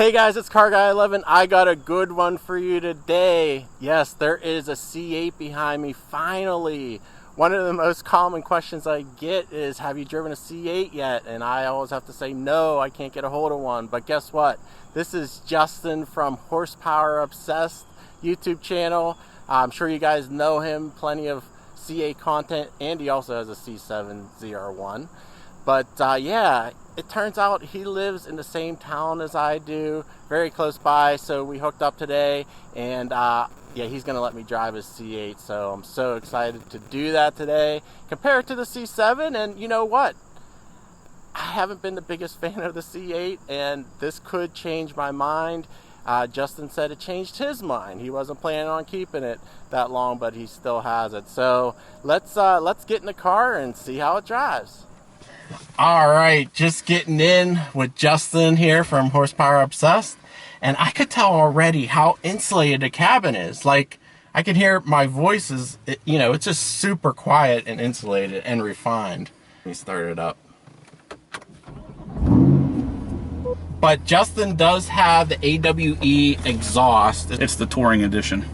Hey guys, it's Car Guy 11. I got a good one for you today. Yes, there is a C8 behind me, finally. One of the most common questions I get is, have you driven a C8 yet? And I always have to say, no, I can't get a hold of one. But guess what? This is Justin from Horsepower Obsessed YouTube channel. I'm sure you guys know him, plenty of C8 content, and he also has a C7 ZR1. But yeah, it turns out he lives in the same town as I do, very close by, so we hooked up today, and yeah, he's going to let me drive his C8, so I'm so excited to do that today. Compare it to the C7, and you know what? I haven't been the biggest fan of the C8, and this could change my mind. Justin said it changed his mind. He wasn't planning on keeping it that long, but he still has it. So let's get in the car and see how it drives. All right, just getting in with Justin here from Horsepower Obsessed, and I could tell already how insulated the cabin is. Like, I can hear my voice is, you know, it's just super quiet and insulated and refined. Let me start it up. But Justin does have the AWE exhaust. It's the touring edition.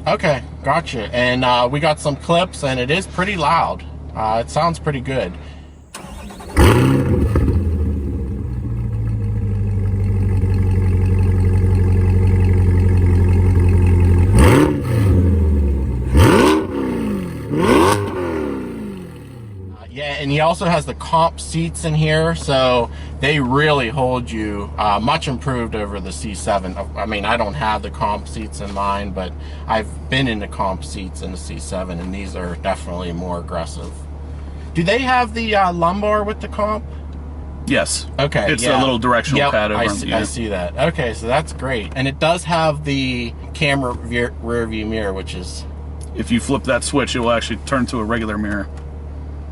Okay, gotcha. And we got some clips, and it is pretty loud. It sounds pretty good. Yeah, and he also has the comp seats in here, so they really hold you much improved over the C7. I mean, I don't have the comp seats in mine, but I've been in the comp seats in the C7, and these are definitely more aggressive. Do they have the lumbar with the comp? Yes. Okay. It's a little directional pad over them. I see that. Okay, so that's great. And it does have the camera rear view mirror, which is... If you flip that switch, it will actually turn to a regular mirror.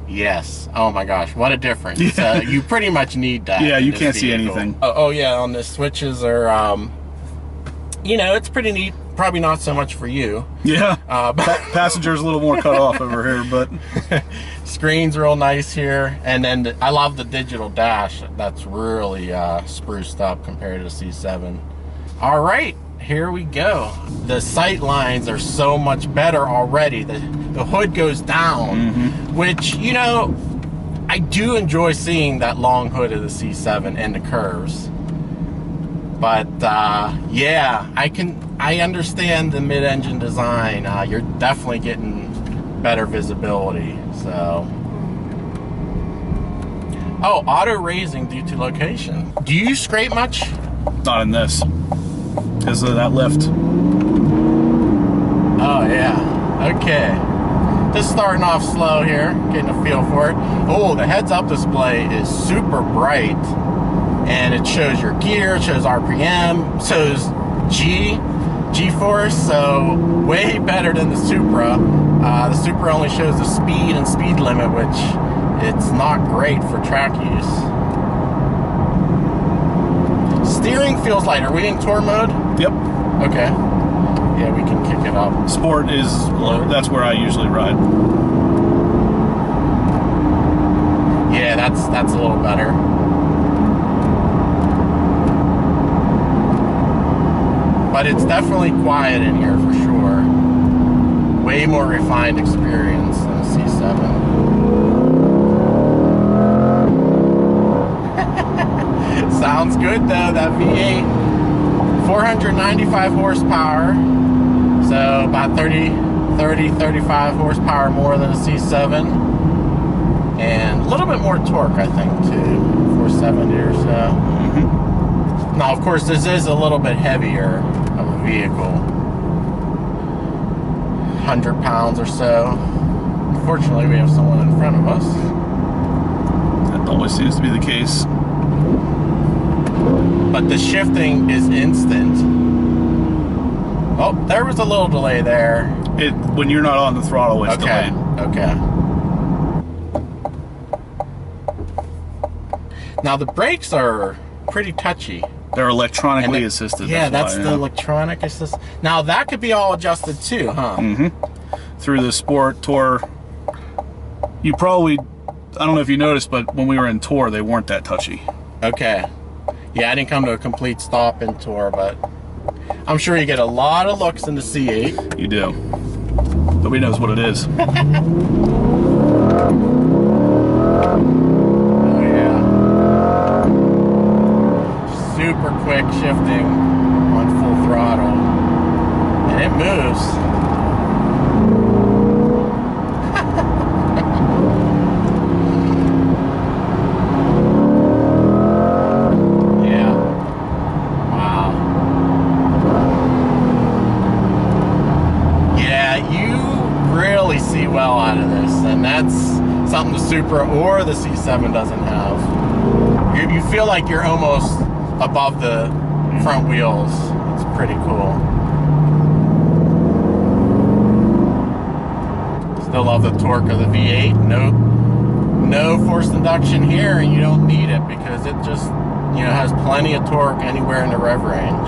Yes. Oh my gosh, what a difference. Yeah. You pretty much need that. Yeah, you can't see anything. Oh yeah, on the switches are, you know, it's pretty neat. Probably not so much for you. Yeah. Passenger's a little more cut off over here, but screen's real nice here, and then I love the digital dash. That's really spruced up compared to the C7. All right, here we go. The sight lines are so much better already. The hood goes down, which, you know, I do enjoy seeing that long hood of the C7 and the curves. But yeah, I understand the mid-engine design. You're definitely getting better visibility. So, oh, auto raising due to location. Do you scrape much? not in this because of that lift. Oh yeah, okay. Just starting off slow here, getting a feel for it. Oh, the heads-up display is super bright, and it shows your gear, it shows RPM, shows G-force, so way better than the Supra. The Supra only shows the speed and speed limit, which it's not great for track use. Steering feels light. Are we in tour mode? Yep. Okay. Yeah, we can kick it up. Sport is, that's where I usually ride. Yeah, that's a little better. But it's definitely quiet in here for sure. Way more refined experience than the C7. Sounds good though, that V8. 495 horsepower. So about 35 horsepower more than a C7. And a little bit more torque, I think, too. 470 or so. Now, of course, this is a little bit heavier of a vehicle. 100 pounds or so. Unfortunately, we have someone in front of us. That always seems to be the case. But the shifting is instant. Oh, there was a little delay there. When you're not on the throttle, it's delayed. Okay. Now the brakes are pretty touchy. They're electronically assisted. Yeah, that's the electronic assist. Now that could be all adjusted too, huh? Through the Sport, Tour. You probably, I don't know if you noticed, but when we were in Tour, they weren't that touchy. Okay. Yeah, I didn't come to a complete stop and tour, but I'm sure you get a lot of looks in the C8. You do. Nobody knows what it is. Oh yeah. Super quick shifting on full throttle. And it moves. Yeah. Wow. Yeah, you really see well out of this, and that's something the Supra or the C7 doesn't have. You feel like you're almost above the front wheels. It's pretty cool. Still love the torque of the V8. No forced induction here, and you don't need it because it just, you know, has plenty of torque anywhere in the rev range.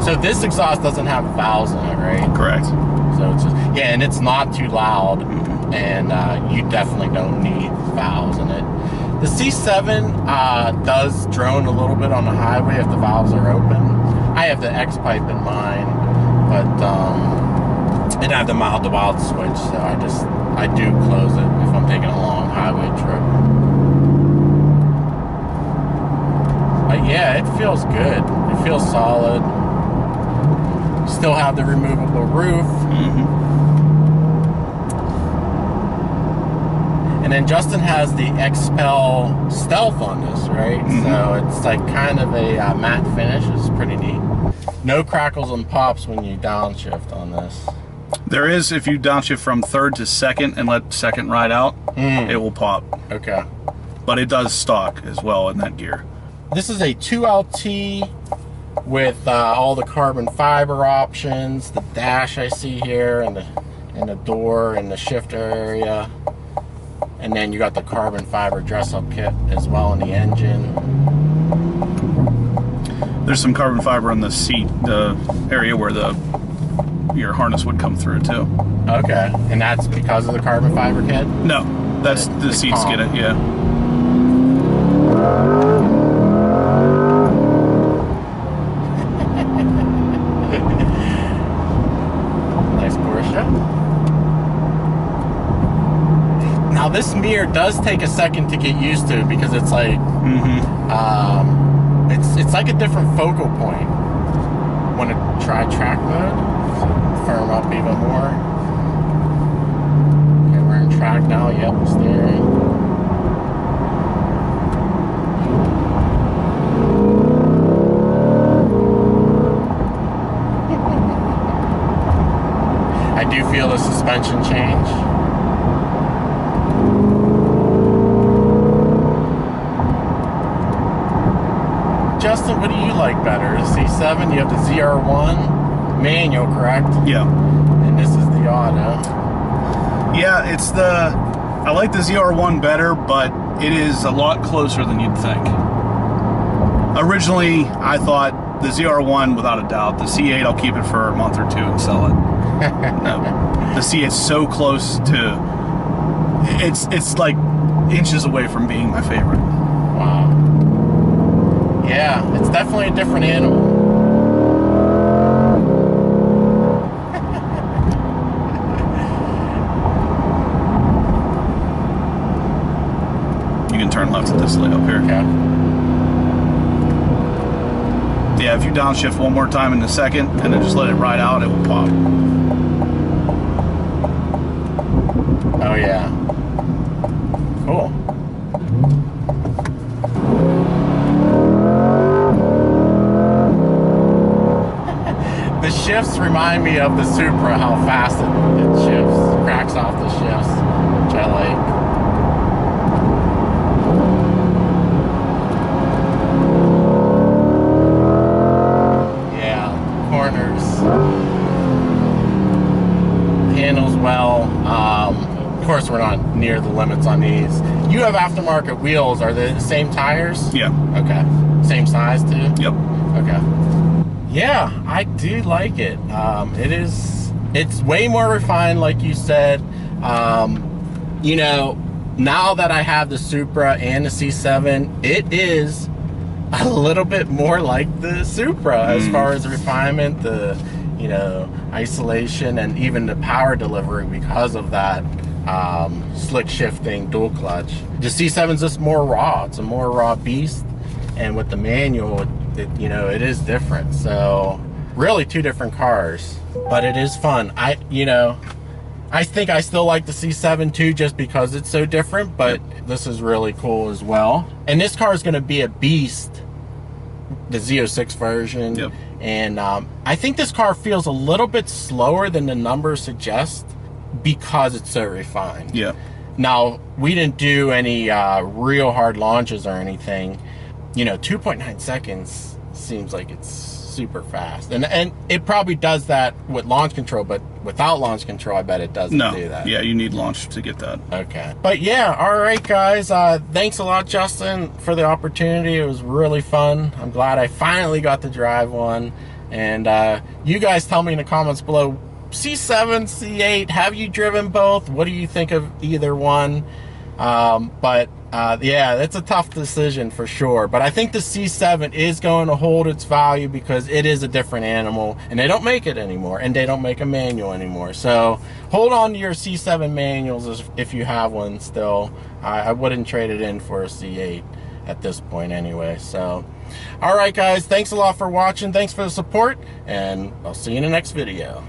So this exhaust doesn't have valves in it, right? Correct. So it's just, yeah, and it's not too loud, and you definitely don't need valves in it. The C7 does drone a little bit on the highway if the valves are open. I have the X pipe in mine, but and I have the mild to wild switch, so I do close it if I'm taking a long highway trip. But yeah, it feels good. It feels solid. Still have the removable roof. And then Justin has the XPEL Stealth on this, right? So it's like kind of a matte finish. It's pretty neat. No crackles and pops when you downshift on this. There is, if you downshift from third to second and let second ride out, it will pop. Okay. But it does stock as well in that gear. This is a 2LT with all the carbon fiber options, the dash I see here, and the door and the shifter area. And then you got the carbon fiber dress-up kit as well in the engine. There's some carbon fiber on the seat, the area where your harness would come through too. Okay, and that's because of the carbon fiber kit? No, that's the seats get it, yeah. Nice Porsche. Now this mirror does take a second to get used to because it's like it's like a different focal point. Want to try track mode? So firm up even more. Okay, we're in track now. Yep, steering. I do feel the suspension change. Justin, what do you like better? The C7, you have the ZR1 manual, correct? Yeah. And this is the auto. Yeah, I like the ZR1 better, but it is a lot closer than you'd think. Originally, I thought the ZR1, without a doubt. The C8, I'll keep it for a month or two and sell it. No, the C8's so close to, it's like inches away from being my favorite. Wow. Yeah, it's definitely a different animal. You can turn left at this light up here. Okay. Yeah, if you downshift one more time in a second and then just let it ride out, it will pop. Oh yeah. Cool. The shifts remind me of the Supra, how fast it shifts, cracks off the shifts, which I like. Yeah, corners. Handles well. Of course, we're not near the limits on these. You have aftermarket wheels. Are they the same tires? Yeah. Okay. Same size too? Yep. Okay. Yeah, I do like it. It's way more refined, like you said. You know, now that I have the Supra and the C7, it is a little bit more like the Supra as far as refinement, the, you know, isolation, and even the power delivery because of that slick shifting dual clutch. The C7's just more raw. It's a more raw beast, and with the manual, you know, it is different. So really two different cars, but it is fun. You know, I think I still like the C7 too, just because it's so different, but this is really cool as well. And this car is going to be a beast, the Z06 version. Yep. And I think this car feels a little bit slower than the numbers suggest because it's so refined. Yeah. Now, we didn't do any real hard launches or anything. You know, 2.9 seconds seems like it's super fast. And it probably does that with launch control, but without launch control, I bet it doesn't do that. Yeah, you need launch to get that. Okay. But yeah, all right, guys. Thanks a lot, Justin, for the opportunity. It was really fun. I'm glad I finally got to drive one. And you guys tell me in the comments below, C7, C8, have you driven both? What do you think of either one? Yeah, that's a tough decision for sure. But I think the C7 is going to hold its value because it is a different animal, and they don't make it anymore, and they don't make a manual anymore. So hold on to your C7 manuals if you have one still. I wouldn't trade it in for a C8 at this point anyway. So, all right, guys, thanks a lot for watching. Thanks for the support, and I'll see you in the next video.